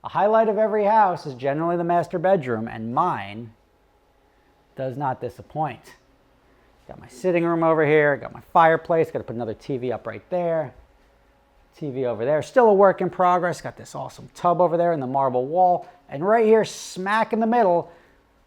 A highlight of every house is generally the master bedroom, and mine does not disappoint. Got my sitting room over here, got my fireplace, got to put another TV up right there. TV over there, still a work in progress. Got this awesome tub over there and the marble wall. And right here, smack in the middle,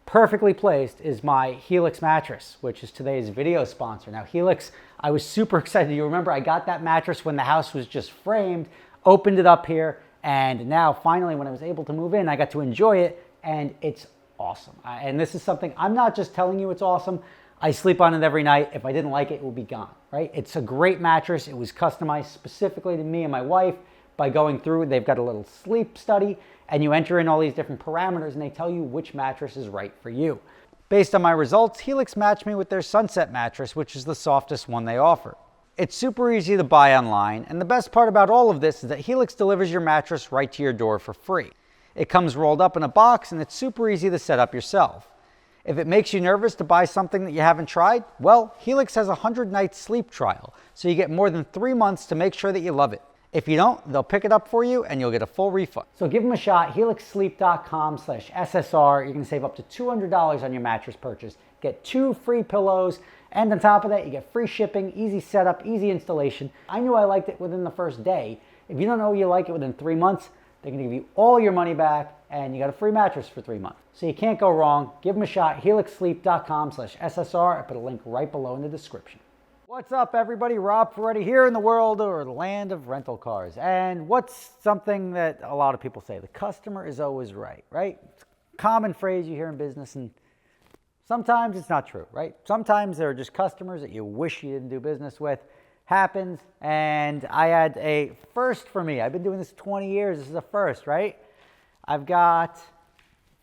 perfectly placed, is my Helix mattress, which is today's video sponsor. Now, Helix, I was super excited. You remember I got that mattress when the house was just framed, opened it up here, and now finally when I was able to move in, I got to enjoy it, and it's awesome. And this is something, I'm not just telling you it's awesome. I sleep on it every night. If I didn't like it, it would be gone, right? It's a great mattress. It was customized specifically to me and my wife. By going through, they've got a little sleep study, and you enter in all these different parameters, and they tell you which mattress is right for you. Based on my results, Helix matched me with their Sunset mattress, which is the softest one they offer. It's super easy to buy online, and the best part about all of this is that Helix delivers your mattress right to your door for free. It comes rolled up in a box, and it's super easy to set up yourself. If it makes you nervous to buy something that you haven't tried, well, Helix has a 100-night sleep trial, so you get more than 3 months to make sure that you love it. If you don't, they'll pick it up for you and you'll get a full refund. So give them a shot, helixsleep.com/SSR. You can save up to $200 on your mattress purchase. Get 2 free pillows, and on top of that, you get free shipping, easy setup, easy installation. I knew I liked it within the first day. If you don't know you like it within 3 months, they're going to give you all your money back, and you got a free mattress for 3 months. So you can't go wrong. Give them a shot, helixsleep.com/SSR. I put a link right below in the description. What's up, everybody? Rob Ferretti here in the world or the land of rental cars. And what's something that a lot of people say? The customer is always right, right? It's a common phrase you hear in business, and sometimes it's not true, right? Sometimes there are just customers that you wish you didn't do business with. Happens, and I had a first for me. I've been doing this 20 years. This is a first, right? I've got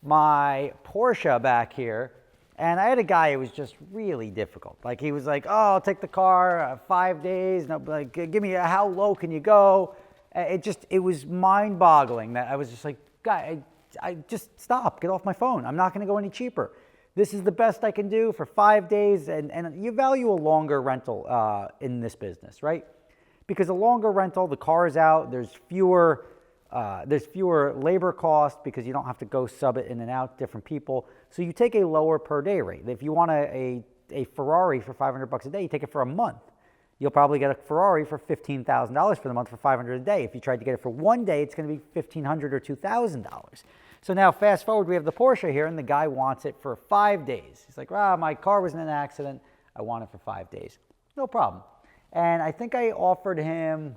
my Porsche back here, and I had a guy who was just really difficult. Like, he was like, oh, I'll take the car 5 days. No, like, give me how low can you go? It was mind-boggling that I was just like, guy, I just stop, get off my phone. I'm not going to go any cheaper. This is the best I can do for 5 days, and you value a longer rental in this business, right? Because a longer rental, the car is out, there's fewer labor costs because you don't have to go sub it in and out, different people. So you take a lower per day rate. If you want a Ferrari for $500 a day, you take it for a month. You'll probably get a Ferrari for $15,000 for the month for $500 a day. If you tried to get it for 1 day, it's going to be $1,500 or $2,000. So now fast forward, we have the Porsche here, and the guy wants it for 5 days. He's like, my car was in an accident. I want it for 5 days. No problem. And I think I offered him,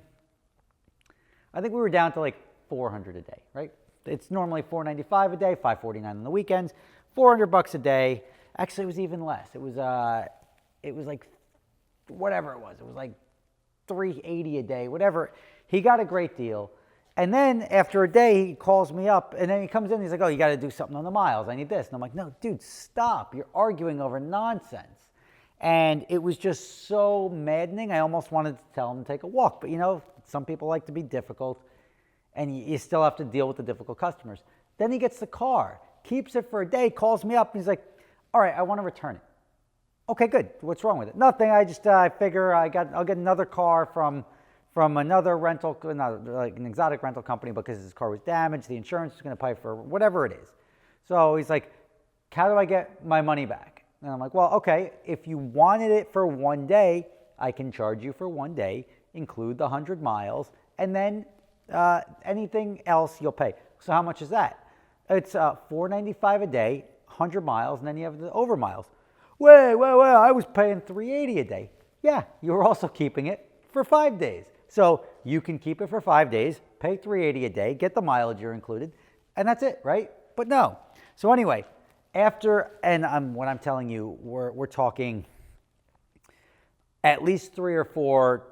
I think we were down to like $400 a day, right? It's normally $495 a day, $549 on the weekends, $400 a day. Actually, it was even less. It was like, whatever it was. It was like $380 a day, whatever. He got a great deal. And then after a day, he calls me up, and then he comes in, and he's like, oh, you got to do something on the miles. I need this. And I'm like, no, dude, stop. You're arguing over nonsense. And it was just so maddening. I almost wanted to tell him to take a walk. But, you know, some people like to be difficult, and you still have to deal with the difficult customers. Then he gets the car, keeps it for a day, calls me up, and he's like, all right, I want to return it. Okay, good. What's wrong with it? Nothing. I figure I'll get another car from another rental, like an exotic rental company, because his car was damaged. The insurance is going to pay for whatever it is. So he's like, how do I get my money back? And I'm like, well, okay, if you wanted it for 1 day, I can charge you for 1 day, include the 100 miles, and then anything else you'll pay. So how much is that? It's $495 a day, 100 miles, and then you have the over miles. Wait, I was paying $380 a day. Yeah, you were also keeping it for 5 days. So you can keep it for 5 days, pay $380 a day, get the mileage you're included, and that's it, right? But no. So anyway, what I'm telling you, we're talking at least 3 or 4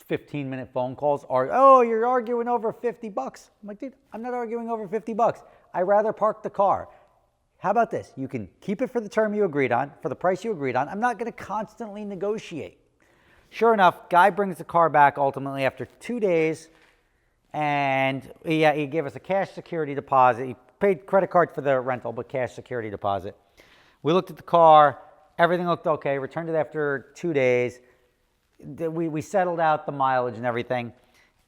15-minute phone calls. You're arguing over $50. I'm like, dude, I'm not arguing over $50. I'd rather park the car. How about this? You can keep it for the term you agreed on, for the price you agreed on. I'm not going to constantly negotiate. Sure enough, guy brings the car back ultimately after 2 days, and he gave us a cash security deposit. He paid credit card for the rental, but cash security deposit. We looked at the car. Everything looked okay. Returned it after 2 days. We settled out the mileage and everything,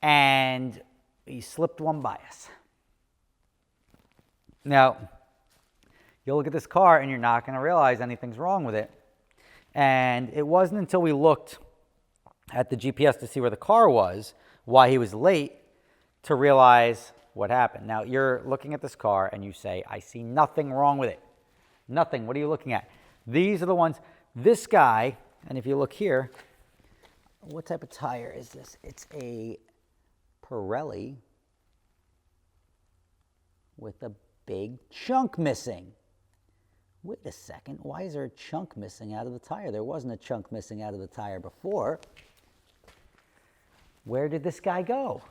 and he slipped one by us. Now, you'll look at this car and you're not going to realize anything's wrong with it. And it wasn't until we looked at the GPS to see where the car was, why he was late, to realize what happened. Now, you're looking at this car and you say, I see nothing wrong with it. Nothing. What are you looking at? These are the ones. This guy, and if you look here, what type of tire is this? It's a Pirelli with a big chunk missing. Wait a second, why is there a chunk missing out of the tire? There wasn't a chunk missing out of the tire before. Where did this guy go?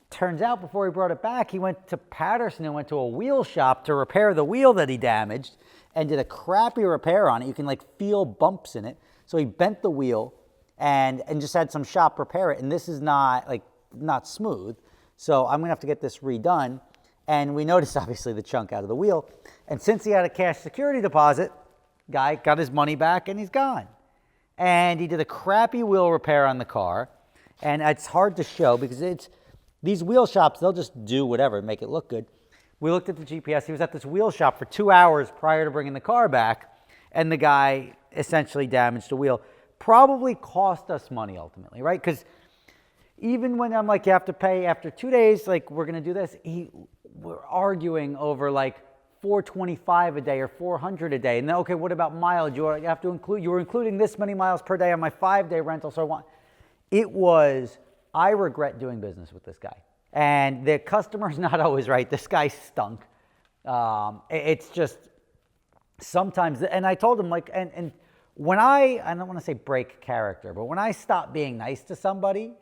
Turns out before he brought it back, he went to Patterson and went to a wheel shop to repair the wheel that he damaged and did a crappy repair on it. You can like feel bumps in it. So he bent the wheel and just had some shop repair it. And this is not smooth. So I'm gonna have to get this redone. And we noticed obviously the chunk out of the wheel. And since he had a cash security deposit, guy got his money back and he's gone. And he did a crappy wheel repair on the car. And it's hard to show because these wheel shops, they'll just do whatever, make it look good. We looked at the GPS. He was at this wheel shop for 2 hours prior to bringing the car back. And the guy essentially damaged the wheel. Probably cost us money ultimately, right? Because even when I'm like, you have to pay after 2 days, like we're going to do this, we're arguing over like $425 a day or $400 a day. And then, okay, what about mileage? You have to include, you were including this many miles per day on my 5-day rental. So I regret doing business with this guy. And the customer's not always right. This guy stunk. It's just sometimes, and I told him like, and when I don't want to say break character, but when I stop being nice to somebody,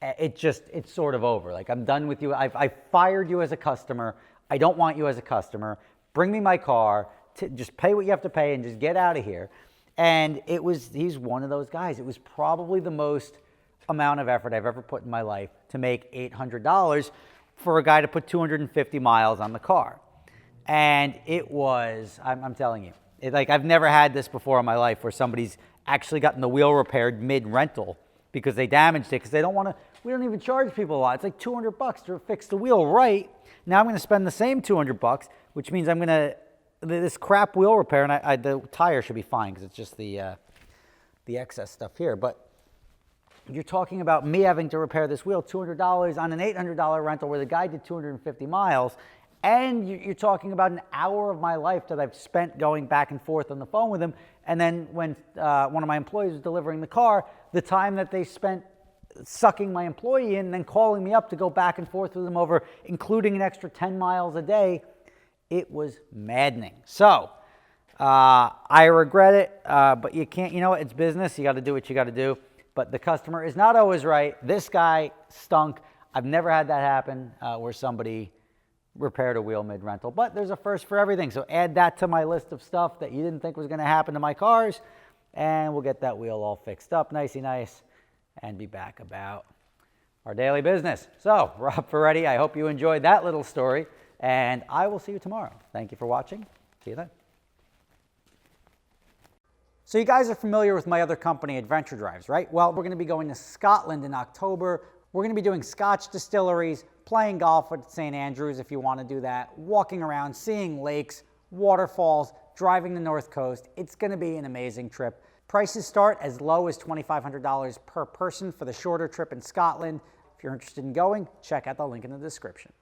it's sort of over. Like, I'm done with you. I fired you as a customer. I don't want you as a customer. Bring me my car. Just pay what you have to pay and just get out of here. And he's one of those guys. It was probably the most amount of effort I've ever put in my life to make $800 for a guy to put 250 miles on the car. And it was, I'm telling you, I've never had this before in my life where somebody's actually gotten the wheel repaired mid-rental because they damaged it, because we don't even charge people a lot. It's like $200 to fix the wheel right. Now I'm going to spend the same $200, which means this crap wheel repair, and the tire should be fine because it's just the excess stuff here. But you're talking about me having to repair this wheel, $200 on an $800 rental where the guy did 250 miles. And you're talking about an hour of my life that I've spent going back and forth on the phone with him. And then when one of my employees was delivering the car, the time that they spent sucking my employee in and then calling me up to go back and forth with him over, including an extra 10 miles a day, it was maddening. So I regret it, but you can't, it's business. You got to do what you got to do. But the customer is not always right. This guy stunk. I've never had that happen where somebody repaired a wheel mid-rental, but there's a first for everything. So add that to my list of stuff that you didn't think was going to happen to my cars, and we'll get that wheel all fixed up nicey nice and be back about our daily business. So, Rob Ferretti, I hope you enjoyed that little story, and I will see you tomorrow. Thank you for watching. See you then. So you guys are familiar with my other company, Adventure Drives, right? Well, we're going to be going to Scotland in October. We're going to be doing Scotch distilleries, playing golf at St. Andrews if you want to do that, walking around, seeing lakes, waterfalls, driving the North Coast. It's going to be an amazing trip. Prices start as low as $2,500 per person for the shorter trip in Scotland. If you're interested in going, check out the link in the description.